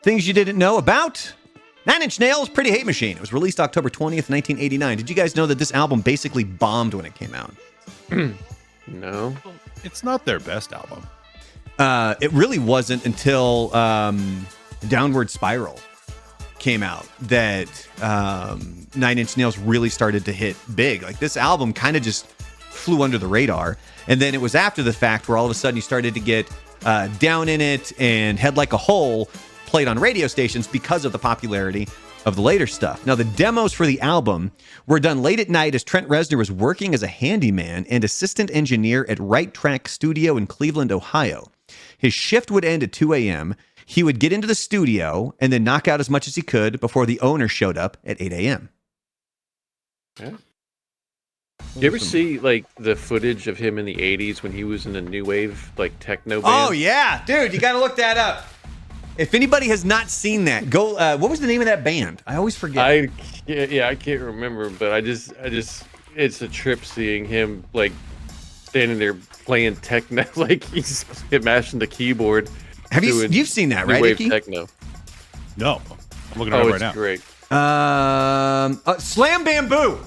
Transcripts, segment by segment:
Things you didn't know about. 9 Inch Nails' Pretty Hate Machine. It was released October 20th, 1989. Did you guys know that this album basically bombed when it came out? No. It's not their best album. It really wasn't until Downward Spiral came out that 9 Inch Nails really started to hit big. Like, this album kind of just flew under the radar. And then it was after the fact where all of a sudden you started to get Down in It and Head Like a Hole played on radio stations because of the popularity of the later stuff. Now, the demos for the album were done late at night as Trent Reznor was working as a handyman and assistant engineer at Right Track Studio in Cleveland, Ohio. His shift would end at 2 a.m. He would get into the studio and then knock out as much as he could before the owner showed up at 8 a.m. Yeah. You ever see like the footage of him in the 80s when he was in a new wave like techno band? Oh, yeah. Dude, you got to look that up. If anybody has not seen that, go. What was the name of that band? I always forget. I can't remember, but I just, it's a trip seeing him like standing there playing techno, like he's mashing the keyboard. Have you've seen that, right, wave Icky? techno? No, I'm looking at it right now. Great. Slam Bamboo.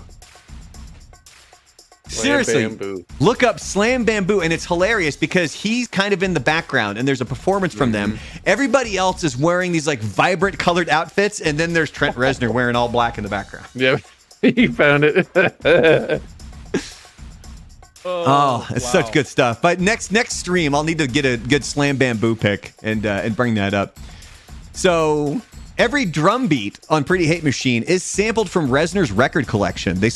Seriously, Bamboo. Look up Slam Bamboo, and it's hilarious because he's kind of in the background, and there's a performance from them. Everybody else is wearing these like vibrant colored outfits, and then there's Trent Reznor wearing all black in the background. Yeah, he found it. It's such good stuff. But next stream, I'll need to get a good Slam Bamboo pick and bring that up. So every drum beat on Pretty Hate Machine is sampled from Reznor's record collection. They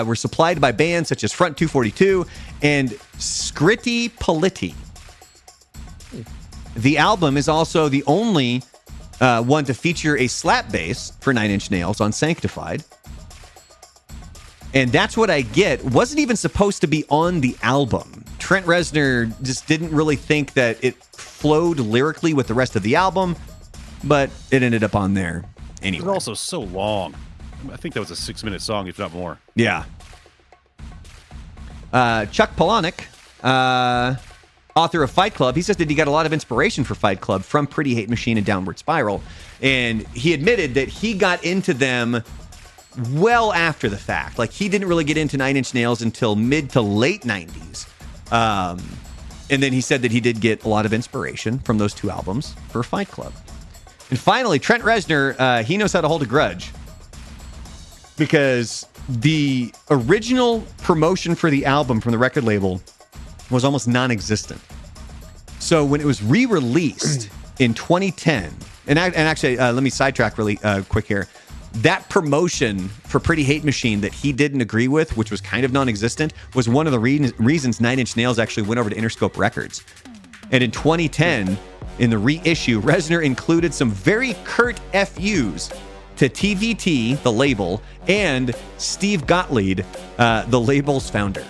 were supplied by bands such as Front 242 and Scritti Politti. The album is also the only one to feature a slap bass for 9 Inch Nails on Sanctified. And That's What I Get wasn't even supposed to be on the album. Trent Reznor just didn't really think that it flowed lyrically with the rest of the album, but it ended up on there anyway. It was also so long. I think that was a 6-minute song, if not more. Yeah. Chuck Palahniuk, author of Fight Club, he says that he got a lot of inspiration for Fight Club from Pretty Hate Machine and Downward Spiral. And he admitted that he got into them well after the fact. Like, he didn't really get into 9 Inch Nails until mid to late 90s. And then he said that he did get a lot of inspiration from those two albums for Fight Club. And finally, Trent Reznor, he knows how to hold a grudge because the original promotion for the album from the record label was almost non-existent. So when it was re-released in 2010, and actually, let me sidetrack really quick here. That promotion for Pretty Hate Machine that he didn't agree with, which was kind of non-existent, was one of the reasons 9 Inch Nails actually went over to Interscope Records. And in 2010, in the reissue, Reznor included some very curt FUs to TVT, the label, and Steve Gottlieb, the label's founder.